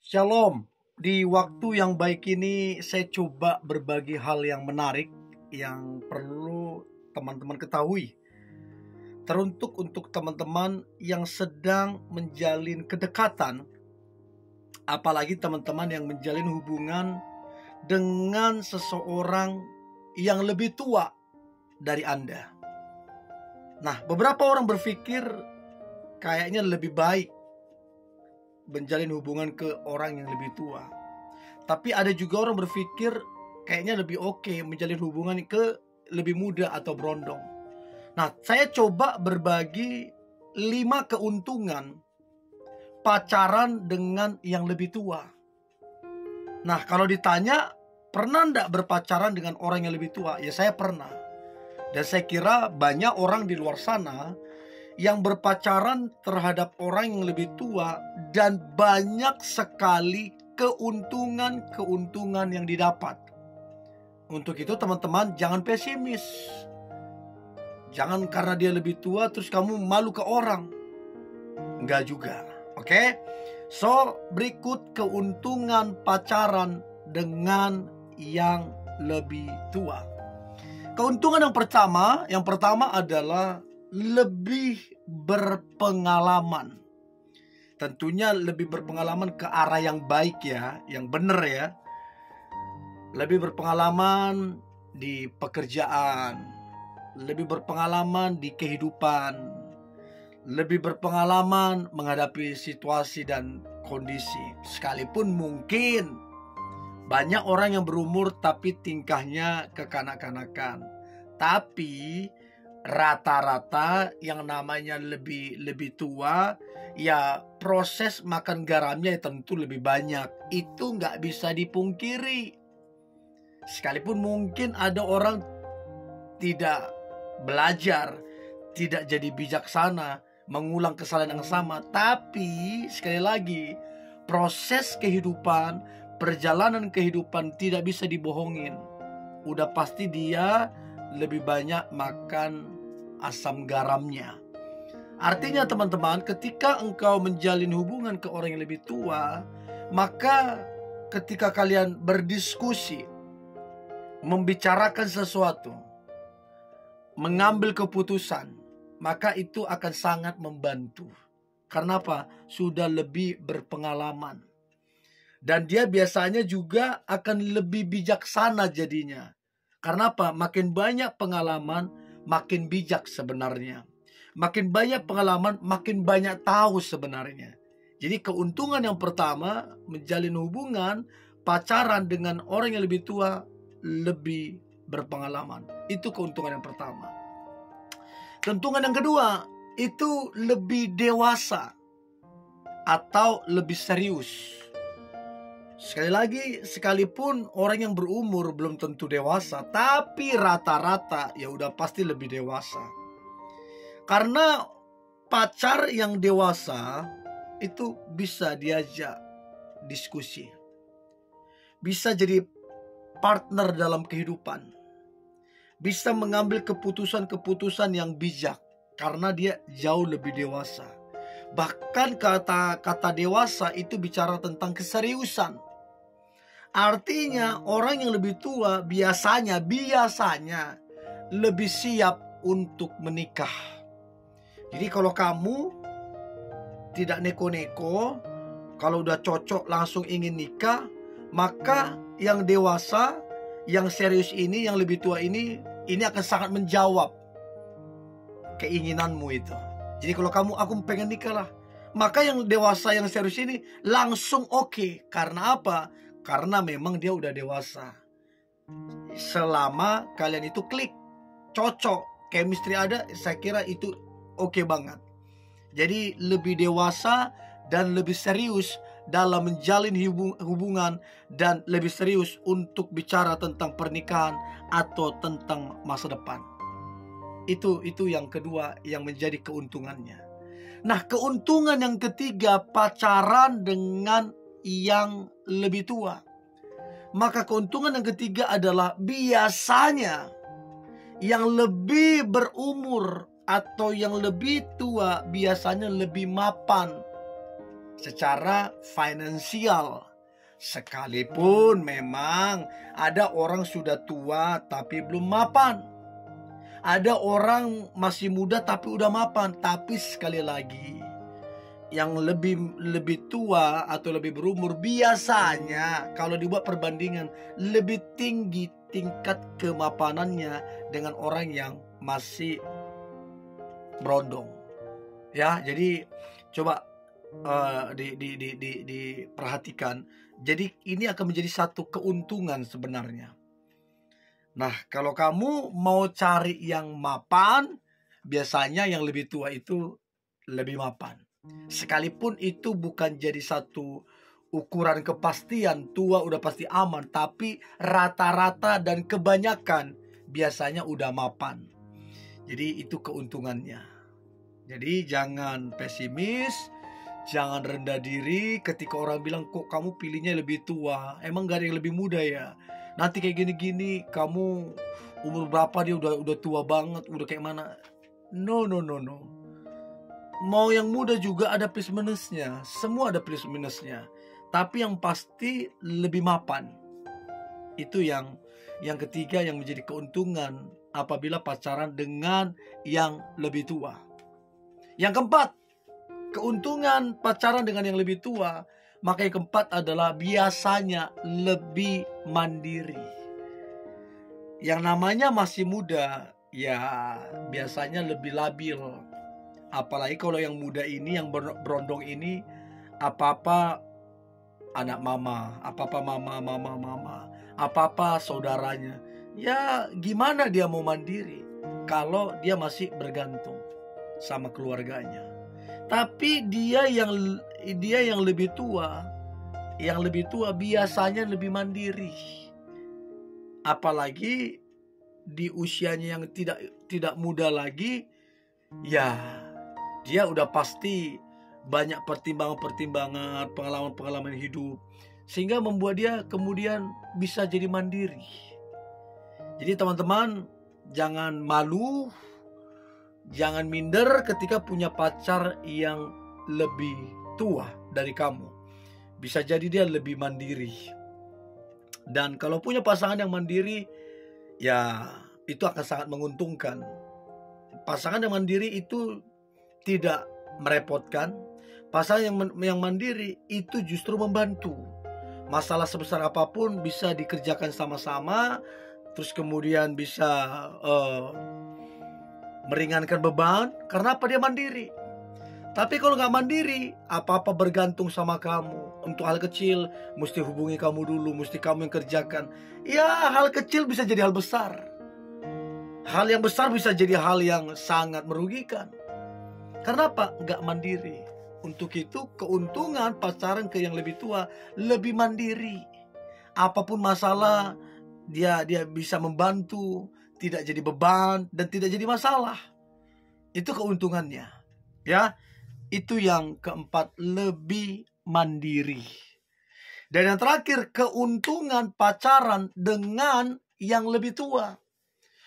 Shalom, di waktu yang baik ini saya coba berbagi hal yang menarik yang perlu teman-teman ketahui. Teruntuk untuk teman-teman yang sedang menjalin kedekatan, apalagi teman-teman yang menjalin hubungan dengan seseorang yang lebih tua dari Anda. Nah, beberapa orang berpikir kayaknya lebih baik menjalin hubungan ke orang yang lebih tua. Tapi ada juga orang berpikir kayaknya lebih oke menjalin hubungan ke lebih muda atau berondong. Nah, saya coba berbagi 5 keuntungan pacaran dengan yang lebih tua. Nah, kalau ditanya pernah enggak berpacaran dengan orang yang lebih tua? Ya, saya pernah. Dan saya kira banyak orang di luar sana yang berpacaran terhadap orang yang lebih tua, dan banyak sekali keuntungan yang didapat. Untuk itu teman-teman jangan pesimis. Jangan karena dia lebih tua terus kamu malu ke orang. Enggak juga. Oke? So, berikut keuntungan pacaran dengan yang lebih tua. Keuntungan yang pertama adalah lebih berpengalaman. Tentunya lebih berpengalaman ke arah yang baik ya, yang benar ya. Lebih berpengalaman di pekerjaan, lebih berpengalaman di kehidupan, lebih berpengalaman menghadapi situasi dan kondisi. Sekalipun mungkin banyak orang yang berumur tapi tingkahnya kekanak-kanakan. Tapi rata-rata yang namanya lebih tua, ya proses makan garamnya ya tentu lebih banyak. Itu nggak bisa dipungkiri. Sekalipun mungkin ada orang tidak belajar, tidak jadi bijaksana, mengulang kesalahan yang sama. Tapi sekali lagi, proses kehidupan, perjalanan kehidupan tidak bisa dibohongin. Udah pasti dia lebih banyak makan asam garamnya. Artinya teman-teman, ketika engkau menjalin hubungan ke orang yang lebih tua, maka ketika kalian berdiskusi, membicarakan sesuatu, mengambil keputusan, maka itu akan sangat membantu. Karena apa? Sudah lebih berpengalaman. Dan dia biasanya juga akan lebih bijaksana jadinya. Karena apa? Makin banyak pengalaman, makin bijak sebenarnya. Makin banyak pengalaman, makin banyak tahu sebenarnya. Jadi keuntungan yang pertama, menjalin hubungan, pacaran dengan orang yang lebih tua, lebih berpengalaman. Itu keuntungan yang pertama. Keuntungan yang kedua, itu lebih dewasa atau lebih serius. Sekali lagi, sekalipun orang yang berumur belum tentu dewasa, tapi rata-rata ya udah pasti lebih dewasa. Karena pacar yang dewasa itu bisa diajak diskusi, bisa jadi partner dalam kehidupan, bisa mengambil keputusan-keputusan yang bijak karena dia jauh lebih dewasa. Bahkan kata dewasa itu bicara tentang keseriusan. Artinya orang yang lebih tua biasanya lebih siap untuk menikah. Jadi kalau kamu tidak neko-neko, kalau udah cocok langsung ingin nikah, maka yang dewasa, yang serius ini, yang lebih tua ini akan sangat menjawab keinginanmu itu. Jadi kalau aku pengen nikah lah, maka yang dewasa, yang serius ini langsung oke. Karena apa? Karena memang dia udah dewasa. Selama kalian itu klik, cocok, chemistry ada, saya kira itu oke banget. Jadi lebih dewasa dan lebih serius dalam menjalin hubungan, dan lebih serius untuk bicara tentang pernikahan atau tentang masa depan. Itu yang kedua yang menjadi keuntungannya. Nah, keuntungan yang ketiga, pacaran dengan yang lebih tua. Maka keuntungan yang ketiga adalah biasanya yang lebih berumur atau yang lebih tua biasanya lebih mapan secara finansial. Sekalipun memang ada orang sudah tua tapi belum mapan. Ada orang masih muda tapi udah mapan. Tapi sekali lagi, yang lebih tua atau lebih berumur biasanya kalau dibuat perbandingan lebih tinggi tingkat kemapanannya dengan orang yang masih berondong. Ya, jadi coba diperhatikan. Jadi ini akan menjadi satu keuntungan sebenarnya. Nah, kalau kamu mau cari yang mapan, biasanya yang lebih tua itu lebih mapan. Sekalipun itu bukan jadi satu ukuran kepastian tua udah pasti aman, tapi rata-rata dan kebanyakan biasanya udah mapan. Jadi itu keuntungannya. Jadi jangan pesimis, jangan rendah diri ketika orang bilang kok kamu pilihnya lebih tua. Emang gak ada yang lebih muda ya? Nanti kayak gini-gini kamu umur berapa dia udah tua banget, udah kayak mana? No. Mau yang muda juga ada plus minusnya. Semua ada plus minusnya. Tapi yang pasti lebih mapan. Itu yang ketiga yang menjadi keuntungan apabila pacaran dengan yang lebih tua. Yang keempat, keuntungan pacaran dengan yang lebih tua, maka yang keempat adalah biasanya lebih mandiri. Yang namanya masih muda, ya biasanya lebih labil. Apalagi kalau yang muda ini, yang berondong ini, apa-apa anak mama, apa-apa mama, apa-apa saudaranya. Ya gimana dia mau mandiri kalau dia masih bergantung sama keluarganya. Tapi dia yang lebih tua, biasanya lebih mandiri. Apalagi di usianya yang tidak muda lagi, ya dia udah pasti banyak pertimbangan-pertimbangan, pengalaman-pengalaman hidup, sehingga membuat dia kemudian bisa jadi mandiri. Jadi teman-teman, jangan malu, jangan minder ketika punya pacar yang lebih tua dari kamu. Bisa jadi dia lebih mandiri. Dan kalau punya pasangan yang mandiri, ya itu akan sangat menguntungkan. Pasangan yang mandiri itu tidak merepotkan. Pasangan yang mandiri itu justru membantu. Masalah sebesar apapun bisa dikerjakan sama-sama, terus kemudian bisa meringankan beban. Karena apa? Dia mandiri. Tapi kalau nggak mandiri, apa-apa bergantung sama kamu. Untuk hal kecil, mesti hubungi kamu dulu, mesti kamu yang kerjakan. Ya, hal kecil bisa jadi hal besar. Hal yang besar bisa jadi hal yang sangat merugikan. Karena apa? Nggak mandiri. Untuk itu keuntungan pacaran ke yang lebih tua, lebih mandiri. Apapun masalah, dia bisa membantu, tidak jadi beban dan tidak jadi masalah. Itu keuntungannya. Ya, itu yang keempat, lebih mandiri. Dan yang terakhir, keuntungan pacaran dengan yang lebih tua.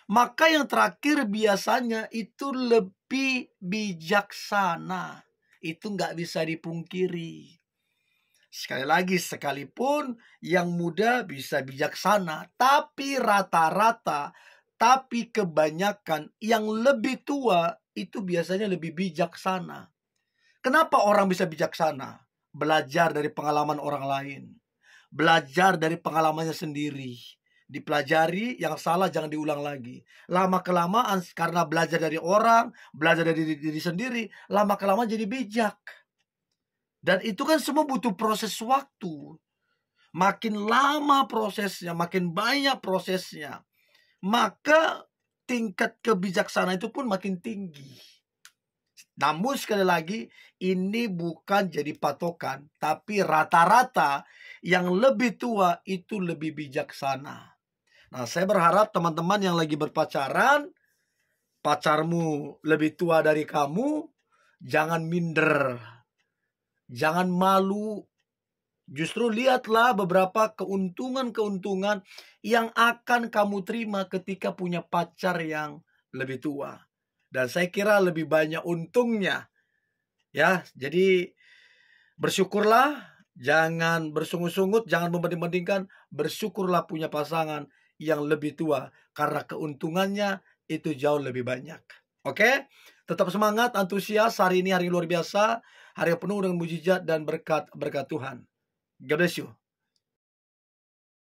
Maka yang terakhir biasanya itu lebih bijaksana. Itu nggak bisa dipungkiri. Sekali lagi, sekalipun yang muda bisa bijaksana, tapi rata-rata, tapi kebanyakan yang lebih tua itu biasanya lebih bijaksana. Kenapa orang bisa bijaksana? Belajar dari pengalaman orang lain. Belajar dari pengalamannya sendiri. Dipelajari, yang salah jangan diulang lagi. Lama-kelamaan karena belajar dari orang, belajar dari diri sendiri, lama-kelamaan jadi bijak. Dan itu kan semua butuh proses waktu. Makin lama prosesnya, makin banyak prosesnya, maka tingkat kebijaksanaan itu pun makin tinggi. Namun sekali lagi, ini bukan jadi patokan, tapi rata-rata yang lebih tua itu lebih bijaksana. Nah, saya berharap teman-teman yang lagi berpacaran, pacarmu lebih tua dari kamu, jangan minder, jangan malu. Justru lihatlah beberapa keuntungan-keuntungan yang akan kamu terima ketika punya pacar yang lebih tua. dan saya kira lebih banyak untungnya. Ya, jadi bersyukurlah, jangan bersungut-sungut, jangan membanding-bandingkan, bersyukurlah punya pasangan yang lebih tua karena keuntungannya itu jauh lebih banyak. Oke? Tetap semangat, antusias. Hari ini hari luar biasa, hari yang penuh dengan mujizat dan berkat Tuhan. God bless you.